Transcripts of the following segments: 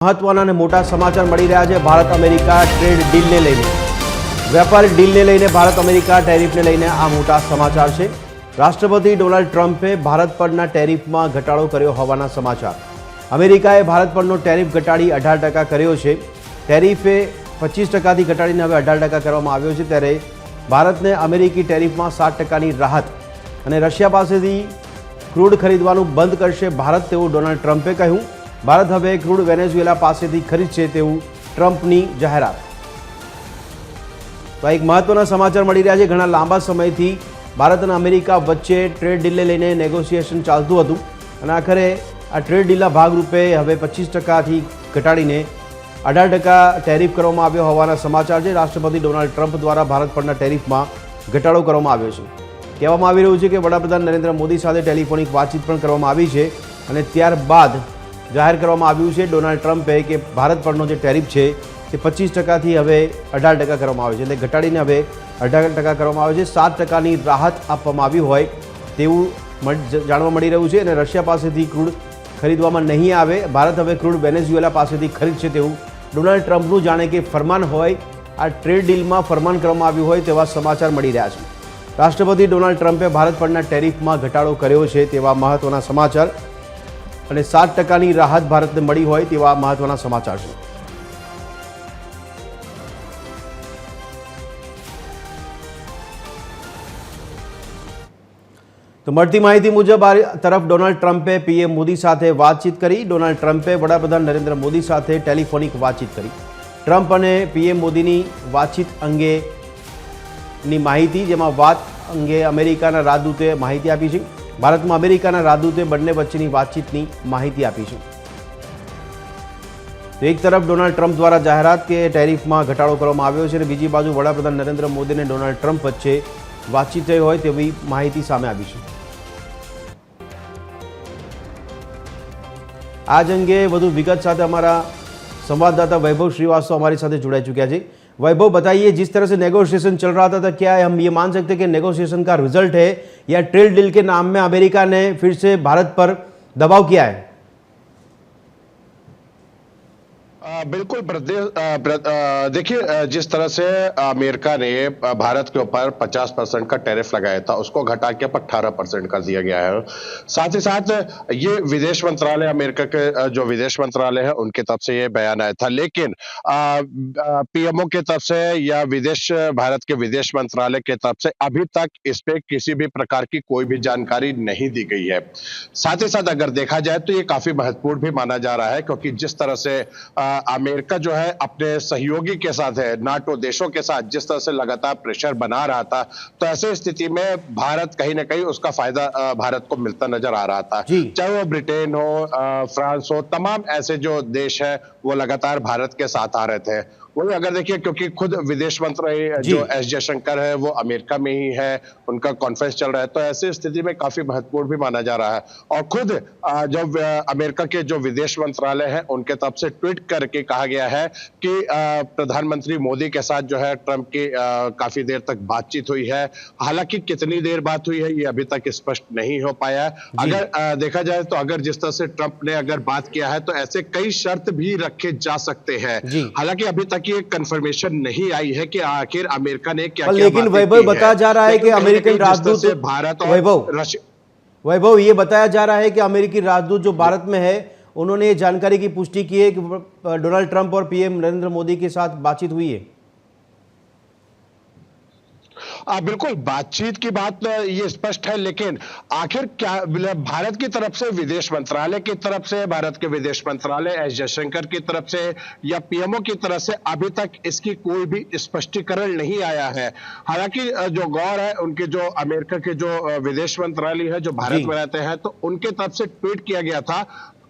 મહત્વના અને મોટા સમાચાર મળી રહ્યા છે ભારત અમેરિકા ટ્રેડ ડીલને લઈને વેપારી ડીલને લઈને ભારત અમેરિકા ટેરિફને લઈને આ મોટા સમાચાર છે। રાષ્ટ્રપતિ ડોનાલ્ડ ટ્રમ્પે ભારત પરના ટેરિફમાં ઘટાડો કર્યો હોવાના સમાચાર। અમેરિકાએ ભારત પરનો ટેરિફ ઘટાડી 18% કર્યો છે। ટેરિફે 25%થી ઘટાડીને હવે 18% કરવામાં આવ્યો છે, ત્યારે ભારતને અમેરિકી ટેરિફમાં 7%ની રાહત અને રશિયા પાસેથી ક્રૂડ ખરીદવાનું બંધ કરશે ભારત, તેવું ડોનાલ્ડ ટ્રમ્પે કહ્યું। ભારત હવે ક્રૂડ વેનેઝુએલા પાસેથી ખરીદશે તેવું ટ્રમ્પની જાહેરાત। તો એક મહત્વના સમાચાર મળી રહ્યા છે। ઘણા લાંબા સમયથી ભારત અને અમેરિકા વચ્ચે ટ્રેડ ડીલને લઈને નેગોશિએશન ચાલતું હતું અને આખરે આ ટ્રેડ ડીલના ભાગરૂપે હવે 25%થી ઘટાડીને 18% ટેરિફ કરવામાં આવ્યો હોવાના સમાચાર છે। રાષ્ટ્રપતિ ડોનાલ્ડ ટ્રમ્પ દ્વારા ભારત પરના ટેરિફમાં ઘટાડો કરવામાં આવ્યો છે। કહેવામાં આવી રહ્યું છે કે વડાપ્રધાન નરેન્દ્ર મોદી સાથે ટેલિફોનિક વાતચીત પણ કરવામાં આવી છે અને ત્યારબાદ જાહેર કરવામાં આવ્યું છે ડોનાલ્ડ ટ્રમ્પે કે ભારત પરનો જે ટેરિફ છે તે 25%થી હવે 18% કરવામાં આવે છે, એટલે ઘટાડીને હવે 18% કરવામાં આવે છે। 7%ની રાહત આપવામાં આવી હોય તેવું જાણવા મળી રહ્યું છે અને રશિયા પાસેથી ક્રૂડ ખરીદવામાં નહીં આવે। ભારત હવે ક્રૂડ વેનેઝુએલા પાસેથી ખરીદશે તેવું ડોનાલ્ડ ટ્રમ્પનું જાણે કે ફરમાન હોય, આ ટ્રેડ ડીલમાં ફરમાન કરવામાં આવ્યું હોય તેવા સમાચાર મળી રહ્યા છે। રાષ્ટ્રપતિ ડોનાલ્ડ ટ્રમ્પે ભારત પરના ટેરિફમાં ઘટાડો કર્યો છે તેવા મહત્વના સમાચાર અને 7%ની રાહત ભારતને મળી હોય તેવા મહત્વના સમાચાર છે। તો મળતી માહિતી મુજબ આ તરફ ડોનાલ્ડ ટ્રમ્પે પીએમ મોદી સાથે વાતચીત કરી। ડોનાલ્ડ ટ્રમ્પે વડાપ્રધાન નરેન્દ્ર મોદી સાથે ટેલિફોનિક વાતચીત કરી। ટ્રમ્પ અને પીએમ મોદીની વાતચીત અંગેની માહિતી, જેમાં વાત અંગે અમેરિકાના રાજદૂતે માહિતી આપી છે। ભારતમાં અમેરિકાના રાજદૂતે બંને વચ્ચેની વાતચીતની માહિતી આપી છે। તો એક તરફ ડોનાલ્ડ ટ્રમ્પ દ્વારા જાહેરાત કે ટેરિફમાં ઘટાડો કરવામાં આવ્યો છે અને બીજી બાજુ વડાપ્રધાન નરેન્દ્ર મોદી અને ડોનાલ્ડ ટ્રમ્પ વચ્ચે વાતચીત થઈ હોય તેવી માહિતી સામે આવી છે। આ જ અંગે વધુ વિગત સાથે हमारा संवाददाता वैभव श्रीवास्तव हमारे साथ जुड़ चुके हैं। वैभव, बताइए, जिस तरह से नेगोशिएशन चल रहा था क्या हम ये मान सकते हैं कि नेगोशिएशन का रिजल्ट है या ट्रेड डील के नाम में अमेरिका ने फिर से भारत पर दबाव किया है? बिल्कुल देखिए, जिस तरह से अमेरिका ने भारत के ऊपर 50% का टैरिफ लगाया था उसको घटा के अब 18% कर दिया गया है। साथ ही साथ ये विदेश मंत्रालय, अमेरिका के जो विदेश मंत्रालय है उनकी तरफ से ये बयान आया था, लेकिन पीएमओ की तरफ से या भारत के विदेश मंत्रालय की तरफ से अभी तक इस पे किसी भी प्रकार की कोई भी जानकारी नहीं दी गई है। साथ ही साथ अगर देखा जाए तो ये काफी महत्वपूर्ण भी माना जा रहा है, क्योंकि जिस तरह से अमेरिका जो है अपने सहयोगी के साथ है, नाटो देशों के साथ जिस तरह से लगातार प्रेशर बना रहा था, तो ऐसे स्थिति में भारत कहीं ना कहीं उसका फायदा भारत को मिलता नजर आ रहा था। चाहे वो ब्रिटेन हो, फ्रांस हो, तमाम ऐसे जो देश है वो लगातार भारत के साथ आ रहे थे। वही अगर देखिए, क्योंकि खुद विदेश मंत्री जो एस जयशंकर है वो अमेरिका में ही है, उनका कॉन्फ्रेंस चल रहा है, तो ऐसी स्थिति में काफी महत्वपूर्ण भी माना जा रहा है। और खुद जब अमेरिका के जो विदेश मंत्रालय है उनके तरफ से ट्वीट करके कहा गया है कि प्रधानमंत्री मोदी के साथ जो है ट्रंप की काफी देर तक बातचीत हुई है। हालांकि कितनी देर बात हुई है ये अभी तक स्पष्ट नहीं हो पाया है। अगर देखा जाए तो अगर जिस तरह से ट्रंप ने अगर बात किया है तो ऐसे कई शर्त भी रखे जा सकते हैं। हालांकि अभी तक ये कंफर्मेशन नहीं आई है कि आखिर अमेरिका ने क्या, लेकिन वैभव बताया जा रहा है कि अमेरिकन राजदूत भारत वैभव ये बताया जा रहा है कि अमेरिकी राजदूत जो भारत में है उन्होंने ये जानकारी की पुष्टि की है कि डोनाल्ड ट्रंप और पीएम नरेंद्र मोदी के साथ बातचीत हुई है। बिल्कुल, बातचीत की बात ये स्पष्ट है, लेकिन आखिर क्या भारत की तरफ से, विदेश मंत्रालय की तरफ से, भारत के विदेश मंत्रालय एस जयशंकर की तरफ से या पीएमओ की तरफ से अभी तक इसकी कोई भी स्पष्टीकरण नहीं आया है। हालांकि जो गौर है उनके जो अमेरिका के जो विदेश मंत्रालय है जो भारत में रहते हैं, तो उनके तरफ से ट्वीट किया गया था।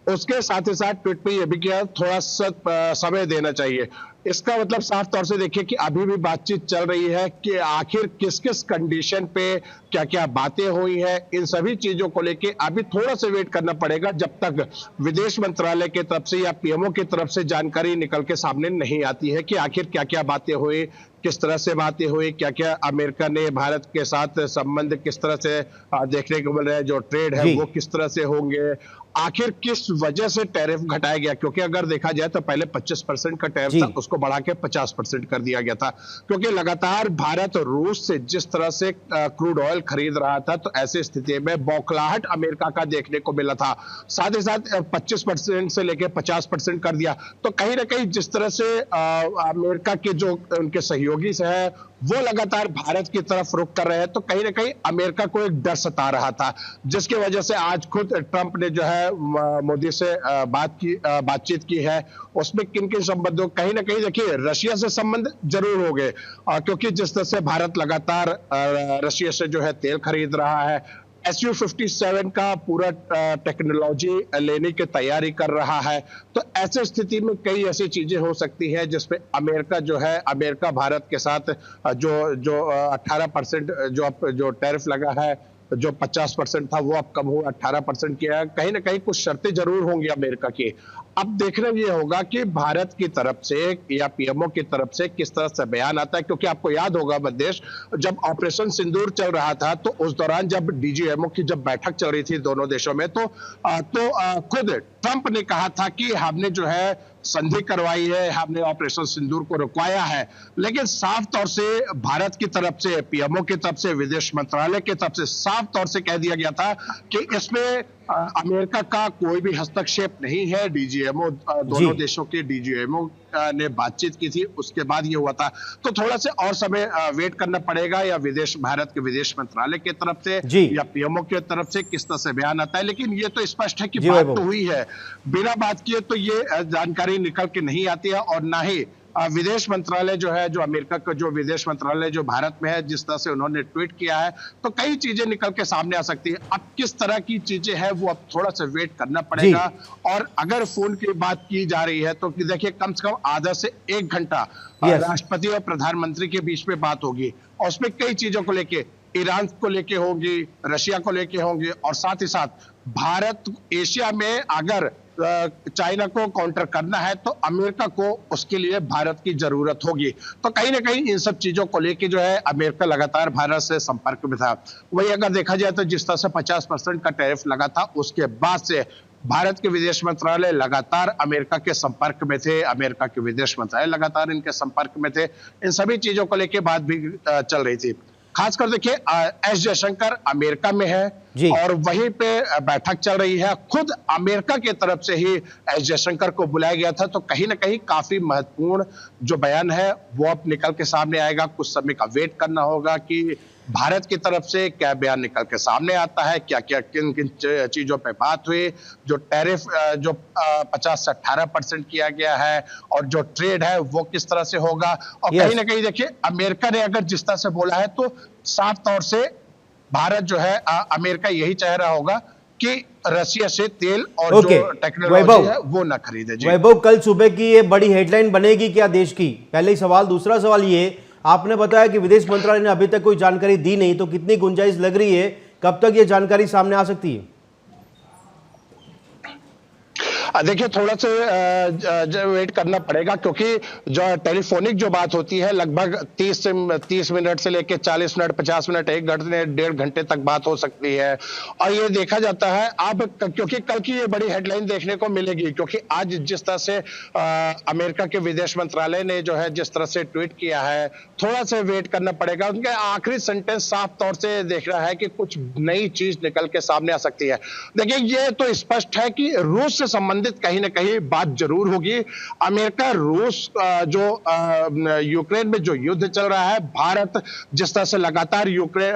उसके साथ ही साथ ट्वीट पे यह भी किया थोड़ा सा समय देना चाहिए। इसका मतलब साफ तौर से देखिए कि अभी भी बातचीत चल रही है कि आखिर किस किस कंडीशन पे क्या क्या बातें हुई हैं, इन सभी चीजों को लेके अभी थोड़ा सा वेट करना पड़ेगा जब तक विदेश मंत्रालय की तरफ से या पीएमओ की तरफ से जानकारी निकल के सामने नहीं आती है कि आखिर क्या क्या बातें हुई, किस तरह से बातें हुई, क्या क्या अमेरिका ने भारत के साथ संबंध किस तरह से देखने को मिल रहा है, जो ट्रेड है वो किस तरह से होंगे, आखिर किस वजह से टैरिफ घटाया गया, क्योंकि अगर देखा जाए तो पहले 25% का टैरिफ जी था, उसको बढ़ा के 50% कर दिया गया था, क्योंकि लगातार भारत रूस से जिस तरह से क्रूड ऑयल खरीद रहा था, तो ऐसी स्थिति में बौखलाहट अमेरिका का देखने को मिला था। साथ ही साथ 25% से लेकर 50% कर दिया, तो कहीं ना कहीं जिस तरह से अमेरिका के जो उनके सहयोगी से है वो लगातार भारत की तरफ रुख कर रहे हैं, तो कहीं ना कहीं अमेरिका को एक डर सता रहा था, जिसकी वजह से आज खुद ट्रंप ने जो है मोदी से बातचीत की है। उसमें किन किन संबंधों, कहीं ना कहीं देखिए रशिया से संबंध जरूर हो गए, क्योंकि जिस तरह से भारत लगातार रशिया से जो है तेल खरीद रहा है, SU-57 का पूरा टेक्नोलॉजी लेने की तैयारी कर रहा है, तो ऐसे स्थिति में कई ऐसी चीजें हो सकती है जिसपे अमेरिका भारत के साथ जो जो 18% जो टैरिफ लगा है, जो 50% था वो अब कम हुआ 18% किया है। कहीं ना कहीं कुछ शर्तें जरूर होंगी अमेरिका की। अब देखना ये होगा कि भारत की तरफ से या पीएमओ की तरफ से किस तरह से बयान आता है, क्योंकि आपको याद होगा बंदेश, जब ऑपरेशन सिंदूर चल रहा था तो उस दौरान जब डीजीएमओ की जब बैठक चल रही थी दोनों देशों में, तो खुद ट्रंप ने कहा था कि हमने जो है संधि करवाई है, हमने ऑपरेशन सिंदूर को रुकवाया है, लेकिन साफ तौर से भारत की तरफ से, पीएमओ की तरफ से, विदेश मंत्रालय की तरफ से साफ तौर से कह दिया गया था कि इसमें अमेरिका का कोई भी हस्तक्षेप नहीं है। डीजीएमओ, दोनों देशों के डीजीएमओ ने बातचीत की थी, उसके बाद ये हुआ था, तो थोड़ा सा और समय वेट करना पड़ेगा, या भारत के विदेश मंत्रालय की तरफ से या पीएमओ की तरफ से किस तरह से बयान आता है। लेकिन ये तो स्पष्ट है कि बात तो हुई है, बिना बात किए तो ये जानकारी निकल के नहीं आती है, और ना ही विदेश मंत्रालय जो है, जो अमेरिका का जो विदेश मंत्रालय जो भारत में है, जिस तरह से उन्होंने ट्वीट किया है, तो कई चीजें निकल के सामने आ सकती है। अब किस तरह की चीजें हैं वो अब थोड़ा सा वेट करना पड़ेगा। और अगर फोन की बात की जा रही है तो देखिए कम से कम आधा से 1 घंटा राष्ट्रपति और प्रधानमंत्री के बीच में बात होगी, और उसमें कई चीजों को लेके, ईरान को लेके होंगी, रशिया को लेके होंगे, और साथ ही साथ भारत एशिया में अगर चाइना को काउंटर करना है तो अमेरिका को उसके लिए भारत की जरूरत होगी। तो कहीं ना कहीं इन सब चीजों को लेके जो है अमेरिका लगातार भारत से संपर्क में था। वही अगर देखा जाए तो जिस तरह से 50% का टैरिफ लगा था, उसके बाद से भारत के विदेश मंत्रालय लगातार अमेरिका के संपर्क में थे, अमेरिका के विदेश मंत्रालय लगातार इनके संपर्क में थे। इन सभी चीजों को लेके बात भी चल रही थी। खासकर देखिए एस जयशंकर अमेरिका में है और वहीं पे बैठक चल रही है। खुद अमेरिका की तरफ से ही एस जयशंकर को बुलाया गया था, तो कहीं ना कहीं काफी महत्वपूर्ण जो बयान है वो अब निकल के सामने आएगा। कुछ समय का वेट करना होगा कि भारत की तरफ से क्या बयान निकल के सामने आता है, क्या क्या किन किन चीजों पे बात हुई, जो टैरिफ जो 50 से 18% किया गया है, और जो ट्रेड है वो किस तरह से होगा। और कहीं ना कहीं देखिए अमेरिका ने अगर जिस तरह से बोला है तो साफ तौर से भारत जो है अमेरिका यही चाह रहा होगा कि रशिया से तेल और जो टेक्नोलॉजी है वो ना खरीदे। वैभव, कल सुबह की ये बड़ी हेडलाइन बनेगी क्या देश की, पहले ही सवाल। दूसरा सवाल ये, आपने बताया कि विदेश मंत्रालय ने अभी तक कोई जानकारी दी नहीं, तो कितनी गुंजाइश लग रही है, कब तक ये जानकारी सामने आ सकती है? देखिए थोड़ा सा वेट करना पड़ेगा, क्योंकि जो टेलीफोनिक जो बात होती है लगभग 30 मिनट से लेकर 40 मिनट, 50 मिनट, 1 घंटे, 1.5 घंटे तक बात हो सकती है। और ये देखा जाता है अब, क्योंकि कल की ये बड़ी हेडलाइन देखने को मिलेगी, क्योंकि आज जिस तरह से अमेरिका के विदेश मंत्रालय ने जो है जिस तरह से ट्वीट किया है, थोड़ा सा वेट करना पड़ेगा। उनके आखिरी सेंटेंस साफ तौर से देख रहा है कि कुछ नई चीज निकल के सामने आ सकती है। देखिए ये तो स्पष्ट है कि रूस से संबंधित कहीं ना कहीं बात जरूर होगी। अमेरिका रूस जो यूक्रेन में जो युद्ध चल रहा है, भारत जिस तरह से लगातार यूक्रेन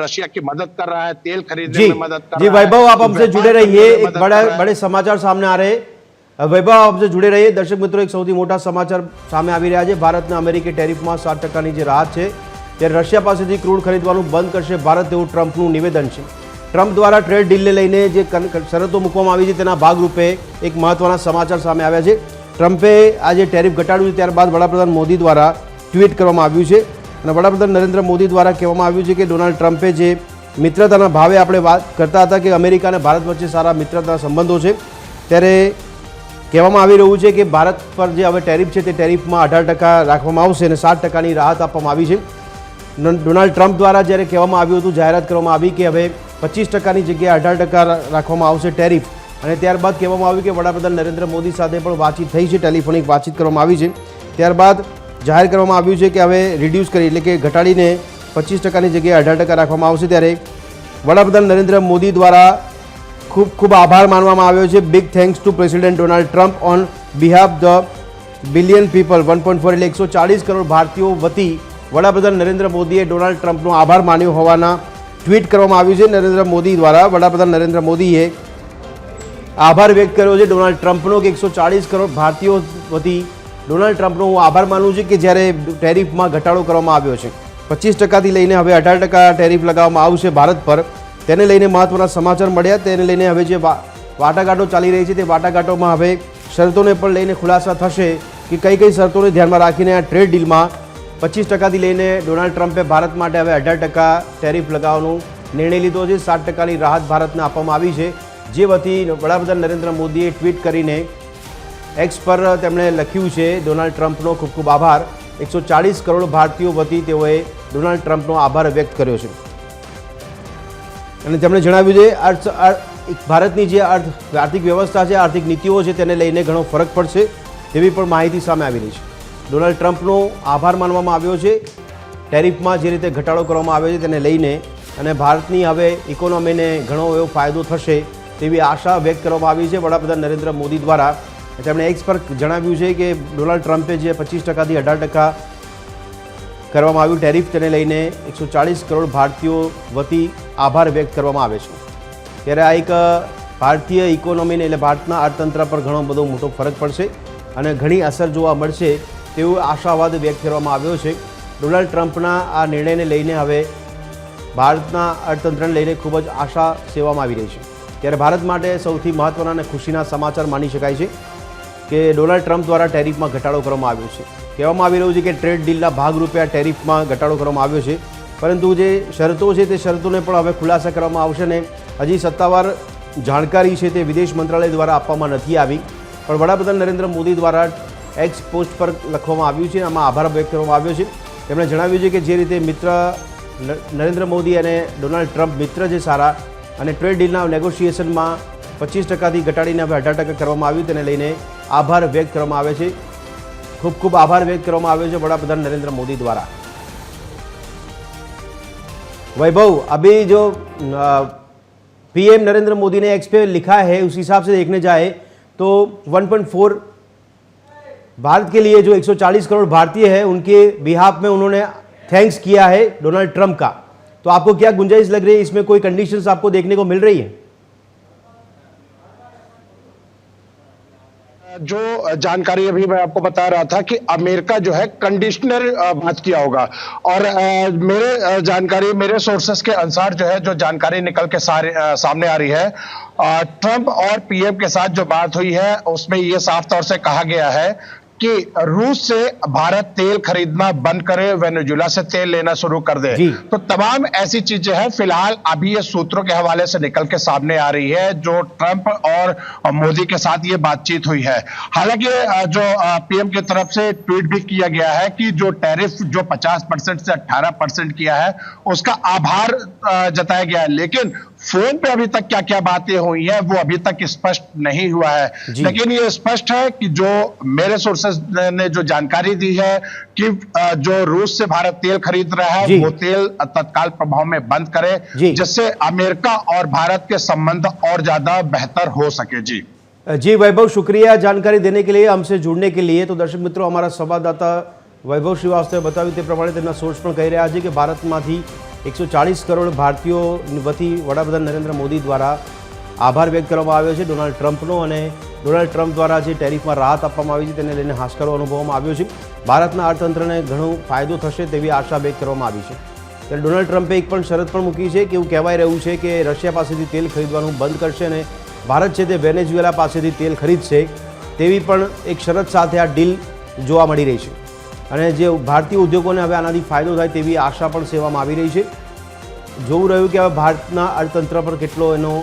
रशिया की मदद कर रहा है, तेल खरीदने में मदद कर रहा है। जी वैभव, आप हमसे जुड़े रहिए, एक बड़े समाचार सामने आ रहे हैं। वैभव आपसे जुड़े रहिए। दर्शक મિત્રો, એક સૌથી મોટા સમાચાર સામે આવી રહ્યા છે। ભારતના અમેરિકી ટેરિફમાં 7% જે રાહત છે, ત્યારે રશિયા પાસેથી ક્રૂડ ખરીદવાનું બંધ કરશે ભારત, તેવું ટ્રમ્પનું નિવેદન છે। ટ્રમ્પ દ્વારા ટ્રેડ ડીલને લઈને જે શરતો મૂકવામાં આવી છે તેના ભાગરૂપે એક મહત્વના સમાચાર સામે આવ્યા છે। ટ્રમ્પે આજે ટેરિફ ઘટાડ્યું છે, ત્યારબાદ વડાપ્રધાન મોદી દ્વારા ટ્વીટ કરવામાં આવ્યું છે અને વડાપ્રધાન નરેન્દ્ર મોદી દ્વારા કહેવામાં આવ્યું છે કે ડોનાલ્ડ ટ્રમ્પે જે મિત્રતાના ભાવે આપણે વાત કરતા હતા કે અમેરિકા અને ભારત વચ્ચે સારા મિત્રતાના સંબંધો છે, ત્યારે કહેવામાં આવી રહ્યું છે કે ભારત પર જે હવે ટેરિફ છે તે ટેરિફમાં 18% રાખવામાં આવશે અને 7%ની રાહત આપવામાં આવી છે। ડોનાલ્ડ ટ્રમ્પ દ્વારા જ્યારે કહેવામાં આવ્યું હતું, જાહેરાત કરવામાં આવી કે હવે 25%ની જગ્યાએ 18% રાખવામાં આવશે ટેરિફ। અને ત્યારબાદ કહેવામાં આવ્યું કે વડાપ્રધાન નરેન્દ્ર મોદી સાથે પણ વાતચીત થઈ છે, ટેલિફોનિક વાતચીત કરવામાં આવી છે। ત્યારબાદ જાહેર કરવામાં આવ્યું છે કે હવે રિડ્યુસ કરી એટલે કે ઘટાડીને 25%ની જગ્યાએ 18% રાખવામાં આવશે। ત્યારે વડાપ્રધાન નરેન્દ્ર મોદી દ્વારા ખૂબ ખૂબ આભાર માનવામાં આવ્યો છે। Big thanks to president Donald Trump on behalf the billion people 1.4 એટલે 140 કરોડ ભારતીયો વતી વડાપ્રધાન નરેન્દ્ર મોદીએ ડોનાલ્ડ ટ્રમ્પનો આભાર માન્યો હોવાના ટ્વીટ કરવામાં આવ્યું છે। નરેન્દ્ર મોદી દ્વારા વડાપ્રધાન નરેન્દ્ર મોદીએ આભાર વ્યક્ત કર્યો છે ડોનાલ્ડ ટ્રમ્પનો કે 140 કરોડ ભારતીયો વતી ડોનાલ્ડ ટ્રમ્પનો હું આભાર માનું છું કે જ્યારે ટેરિફમાં ઘટાડો કરવામાં આવ્યો છે। 25%થી લઈને હવે 18% ટેરિફ લગાવવામાં આવશે ભારત પર। તેને લઈને મહત્વના સમાચાર મળ્યા। તેને લઈને હવે જે વાટાઘાટો ચાલી રહી છે તે વાટાઘાટોમાં હવે શરતોને પણ લઈને ખુલાસા થશે કે કઈ કઈ શરતોને ધ્યાનમાં રાખીને આ ટ્રેડ ડીલમાં 25%થી લઈને ડોનાલ્ડ ટ્રમ્પે ભારત માટે હવે 18% ટેરિફ લગાવવાનો નિર્ણય લીધો છે। 7%ની રાહત ભારતને આપવામાં આવી છે, જે વતી વડાપ્રધાન નરેન્દ્ર મોદીએ ટ્વીટ કરીને એક્સ પર તેમણે લખ્યું છે ડોનાલ્ડ ટ્રમ્પનો ખૂબ ખૂબ આભાર। 140 કરોડ ભારતીયો વતી તેઓએ ડોનાલ્ડ ટ્રમ્પનો આભાર વ્યક્ત કર્યો છે। અને તેમણે જણાવ્યું છે ભારતની જે આર્થિક વ્યવસ્થા છે, આર્થિક નીતિઓ છે, તેને લઈને ઘણો ફરક પડશે તેવી પણ માહિતી સામે આવી રહી છે। ડોનાલ્ડ ટ્રમ્પનો આભાર માનવામાં આવ્યો છે ટેરિફમાં જે રીતે ઘટાડો કરવામાં આવ્યો છે તેને લઈને, અને ભારતની હવે ઇકોનોમીને ઘણો એવો ફાયદો થશે તેવી આશા વ્યક્ત કરવામાં આવી છે વડાપ્રધાન નરેન્દ્ર મોદી દ્વારા। તેમણે એક્સ પર જણાવ્યું છે કે ડોનાલ્ડ ટ્રમ્પે જે 25%થી 18% કરવામાં આવ્યું ટેરિફ, તેને લઈને 140 કરોડ ભારતીયો વતી આભાર વ્યક્ત કરવામાં આવે છે। ત્યારે આ એક ભારતીય ઇકોનોમીને એટલે ભારતના અર્થતંત્ર પર ઘણો બધો મોટો ફરક પડશે અને ઘણી અસર જોવા મળશે તેવો આશાવાદ વ્યક્ત કરવામાં આવ્યો છે। ડોનાલ્ડ ટ્રમ્પના આ નિર્ણયને લઈને હવે ભારતના અર્થતંત્રને લઈને ખૂબ જ આશા સેવામાં આવી રહી છે। ત્યારે ભારત માટે સૌથી મહત્ત્વના અને ખુશીના સમાચાર માની શકાય છે કે ડોનાલ્ડ ટ્રમ્પ દ્વારા ટેરિફમાં ઘટાડો કરવામાં આવ્યો છે। કહેવામાં આવી રહ્યું છે કે ટ્રેડ ડીલના ભાગરૂપે આ ટેરિફમાં ઘટાડો કરવામાં આવ્યો છે, પરંતુ જે શરતો છે તે શરતોને પણ હવે ખુલાસા કરવામાં આવશે ને હજી સત્તાવાર જાણકારી છે તે વિદેશ મંત્રાલય દ્વારા આપવામાં નથી આવી, પણ વડાપ્રધાન નરેન્દ્ર મોદી દ્વારા એક્સ પોસ્ટ પર લખવામાં આવ્યું છે, આમાં આભાર વ્યક્ત કરવામાં આવ્યો છે। તેમણે જણાવ્યું છે કે જે રીતે નરેન્દ્ર મોદી અને ડોનાલ્ડ ટ્રમ્પ મિત્ર છે સારા, અને ટ્રેડ ડીલના નેગોશિએશનમાં 25%થી ઘટાડીને હવે 18% કરવામાં આવ્યું, તેને લઈને આભાર વ્યક્ત કરવામાં આવે છે। ખૂબ ખૂબ આભાર વ્યક્ત કરવામાં આવ્યો છે वडाप्रधान नरेंद्र मोदी द्वारा। वैभव, अभी जो पीएम नरेंद्र मोदी ने एक्स पे लिखा है उस हिसाब से देखने जाए तो 1.4 भारत के लिए जो 140 करोड़ भारतीय है उनके बिहाफ में उन्होंने थैंक्स किया है डोनाल्ड ट्रंप का, तो आपको क्या गुंजाइश लग रही है, इसमें कोई कंडीशंस आपको देखने को मिल रही है? जो जानकारी अभी मैं आपको बता रहा था कि अमेरिका जो है कंडीशनर बात किया होगा, और मेरे सोर्सेस के अनुसार जो है जो जानकारी निकल के सामने आ रही है, ट्रंप और पीएम के साथ जो बात हुई है उसमें यह साफ तौर से कहा गया है कि रूस से भारत तेल खरीदना बंद करे, वेनेजुएला से तेल लेना शुरू कर दे। तो तमाम ऐसी चीजें हैं फिलहाल अभी ये सूत्रों के हवाले से निकल के सामने आ रही है जो ट्रंप और मोदी के साथ ये बातचीत हुई है। हालांकि जो पीएम की तरफ से ट्वीट भी किया गया है कि जो टैरिफ जो 50% से 18% किया है उसका आभार जताया गया है, लेकिन फोन पे अभी तक क्या क्या बातें हुई है वो अभी तक स्पष्ट नहीं हुआ है। लेकिन ये स्पष्ट है कि जो मेरे सोर्सेस ने जो जानकारी दी है कि जो रूस से भारत तेल खरीद रहा है वो तेल तत्काल प्रभाव में बंद करे, जिससे अमेरिका और भारत के संबंध और ज्यादा बेहतर हो सके। जी वैभव, शुक्रिया जानकारी देने के लिए, हमसे जुड़ने के लिए। तो दर्शक मित्रों, हमारा संवाददाता वैभव श्रीवास्तवे बताव्યું તે પ્રમાણે તેમના સોર્સ પણ કહી રહ્યા છે કે ભારતમાંથી 140 કરોડ ભારતીયો વતી વડાપ્રધાન નરેન્દ્ર મોદી દ્વારા આભાર વ્યક્ત કરવામાં આવ્યો છે ડોનાલ્ડ ટ્રમ્પનો, અને ડોનાલ્ડ ટ્રમ્પ દ્વારા જે ટેરિફમાં રાહત આપવામાં આવી છે તેને લઈને હાશકારો અનુભવવામાં આવ્યો છે। ભારતના અર્થતંત્રને ઘણો ફાયદો થશે તેવી આશા વ્યક્ત કરવામાં આવી છે। ત્યારે ડોનાલ્ડ ટ્રમ્પે એક પણ શરત પણ મૂકી છે કે એવું કહેવાઈ રહ્યું છે કે રશિયા પાસેથી તેલ ખરીદવાનું બંધ કરશે અને ભારત છે તે વેનેઝુએલા પાસેથી તેલ ખરીદશે તેવી પણ એક શરત સાથે આ ડીલ જોવા મળી રહી છે, અને જે ભારતીય ઉદ્યોગોને હવે આનાથી ફાયદો થાય તેવી આશા પણ સેવામાં આવી રહી છે। જોવું રહ્યું કે હવે ભારતના અર્થતંત્ર પર કેટલો એનો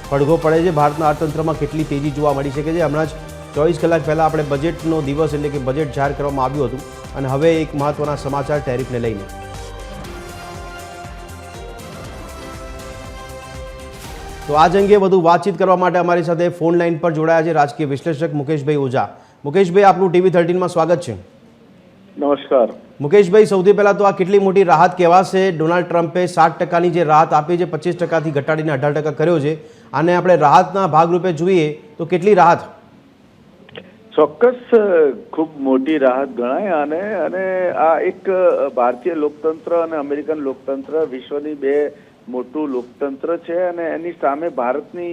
પડઘો પડે છે, ભારતના અર્થતંત્રમાં કેટલી તેજી જોવા મળી શકે છે। હમણાં જ 24 કલાક પહેલાં આપણે બજેટનો દિવસ એટલે કે બજેટ જાહેર કરવામાં આવ્યું હતું, અને હવે એક મહત્ત્વના સમાચાર ટેરિફને લઈને। તો આ જ અંગે વધુ વાતચીત કરવા માટે અમારી સાથે ફોન લાઈન પર જોડાયા છે રાજકીય વિશ્લેષક મુકેશભાઈ ઓઝા. મુકેશભાઈ, આપનું TV 13માં સ્વાગત છે. નમસ્કાર મુકેશભાઈ, સૌથી પહેલાં તો આ કેટલી મોટી રાહત કહેવાશે? ડોનાલ્ડ ટ્રમ્પે 7%ની જે રાહત આપી છે 25%થી ઘટાડીને 18% કર્યો છે. આને આપણે રાહતના ભાગરૂપે જોઈએ તો કેટલી રાહત? ચોક્કસ ખૂબ મોટી રાહત ગણાય અને આ એક ભારતીય લોકતંત્ર અને અમેરિકન લોકતંત્ર વિશ્વની બે મોટું લોકતંત્ર છે અને એની સામે ભારતની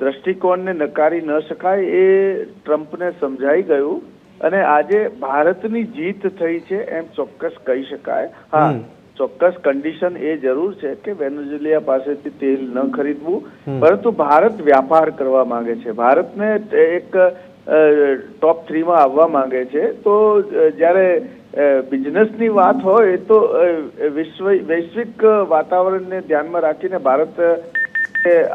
દ્રષ્ટિકોણને નકારી ન શકાય એ ટ્રમ્પને સમજાઈ ગયું અને આજે ભારતની જીત થઈ છે એમ ચોક્કસ કહી શકાય. હા, ચોક્કસ કન્ડિશન એ જરૂર છે કે વેનેઝુએલા પાસેથી તેલ ન ખરીદવું, પરંતુ ભારત વ્યાપાર કરવા માંગે છે, ભારતને એક ટોપ 3માં આવવા માંગે છે. તો જ્યારે બિઝનેસની વાત હોય તો વૈશ્વિક વાતાવરણને ધ્યાનમાં રાખીને ભારત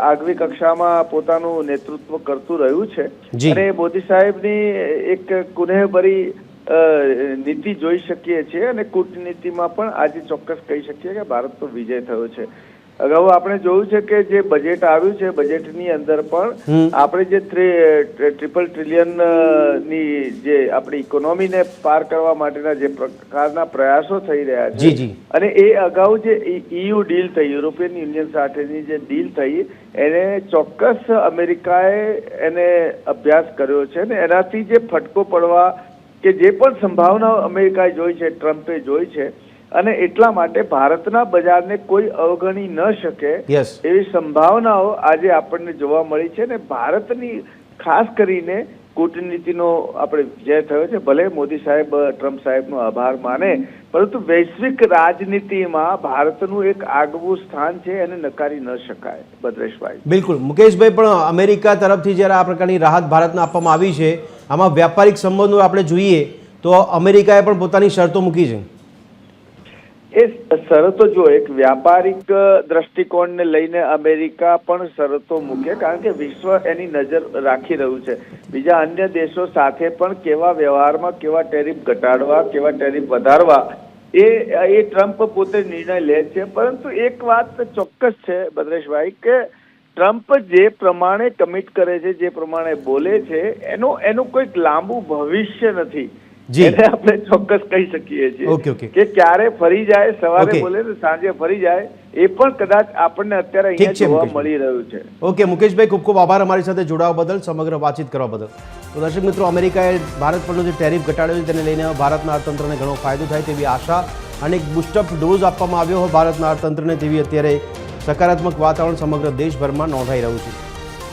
આગવી કક્ષામાં પોતાનું નેતૃત્વ કરતું રહ્યું છે અને મોદી સાહેબની એક કુનેહભરી નીતિ જોઈ શકીએ છીએ અને કૂટનીતિમાં પણ આજે ચોક્કસ કહી શકીએ કે ભારતનો વિજય થયો છે. અગાઉ આપણે જોયું છે કે જે બજેટ આવ્યું છે બજેટની અંદર પણ આપણે જે $3 ટ્રિલિયન ની જે આપણી ઇકોનોમીને પાર કરવા માટેના જે પ્રકારના પ્રયાસો થઈ રહ્યા છે અને એ અગાઉ જે EU ડીલ થઈ, યુરોપિયન યુનિયન સાથેની જે ડીલ થઈ, એને ચોક્કસ અમેરિકાએ એને અભ્યાસ કર્યો છે અને એનાથી જે ફટકો પડવા કે જે પણ સંભાવનાઓ અમેરિકાએ જોઈ છે, ટ્રમ્પે જોઈ છે અને એટલા માટે ભારતના બજારને કોઈ અવગણી ન શકે એવી સંભાવનાઓ આજે આપણને જોવા મળી છે અને ભારતની ખાસ કરીને કૂટનીતિનો આપણે વિજય થયો છે. ભલે મોદી સાહેબ ટ્રમ્પ સાહેબનો આભાર માને, પરંતુ વૈશ્વિક રાજનીતિમાં ભારતનું એક આગવું સ્થાન છે એને નકારી ન શકાય. ભદ્રેશભાઈ, બિલકુલ. મુકેશભાઈ, પણ અમેરિકા તરફથી જ્યારે આ પ્રકારની રાહત ભારતને આપવામાં આવી છે, આમાં વ્યાપારિક સંબંધો આપણે જોઈએ તો અમેરિકાએ પણ પોતાની શરતો મૂકી છે. એ શરતો જો એક વ્યાપારિક દ્રષ્ટિકોણને લઈને અમેરિકા પણ શરતો મૂકે, કારણ કે વિશ્વ એની નજર રાખી રહ્યું છે. બીજા અન્ય દેશો સાથે પણ કેવા વ્યવહારમાં કેવા ટેરિફ ઘટાડવા, કેવા ટેરિફ વધારવા એ ટ્રમ્પ પોતે નિર્ણય લે છે. પરંતુ એક વાત ચોક્કસ છે ભદ્રેશભાઈ કે ટ્રમ્પ જે પ્રમાણે કમિટ કરે છે, જે પ્રમાણે બોલે છે, એનું કોઈક લાંબુ ભવિષ્ય નથી. એને આપણે ચોક્કસ કહી શકીએ છીએ કે ક્યારે ફરી જાય, સવારે બોલે ને સાંજે ફરી જાય, એ પણ કદાચ આપણને અત્યારે અહીંયા જોવા મળી રહ્યું છે. ઓકે મુકેશભાઈ, ખૂબ ખૂબ આભાર અમારી સાથે જોડાવા બદલ, સમગ્ર વાતચીત કરવા બદલ. તો દર્શક મિત્રો, અમેરિકાએ ભારત પરનો જે ટેરિફ ઘટાડ્યો છે તેને લઈને ભારતના અર્થતંત્રને ઘણો ફાયદો થાય તેવી આશા અને એક બુસ્ટઅપ ડોઝ આપવામાં આવ્યો હોય ભારતના અર્થતંત્રને તેવી અત્યારે સકારાત્મક વાતાવરણ સમગ્ર દેશભરમાં નોંધાઈ રહ્યું છે.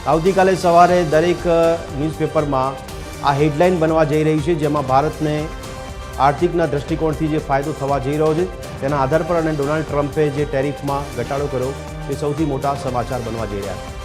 આવતીકાલે સવારે દરેક ન્યૂઝપેપરમાં આ હેડલાઇન બનવા જઈ રહી છે, જેમાં ભારતને આર્થિકના દૃષ્ટિકોણથી જે ફાયદો થવા જઈ રહ્યો છે તેના આધાર પર અને ડોનાલ્ડ ટ્રમ્પે જે ટેરિફમાં ઘટાડો કર્યો તે સૌથી મોટા સમાચાર બનવા જઈ રહ્યા છે.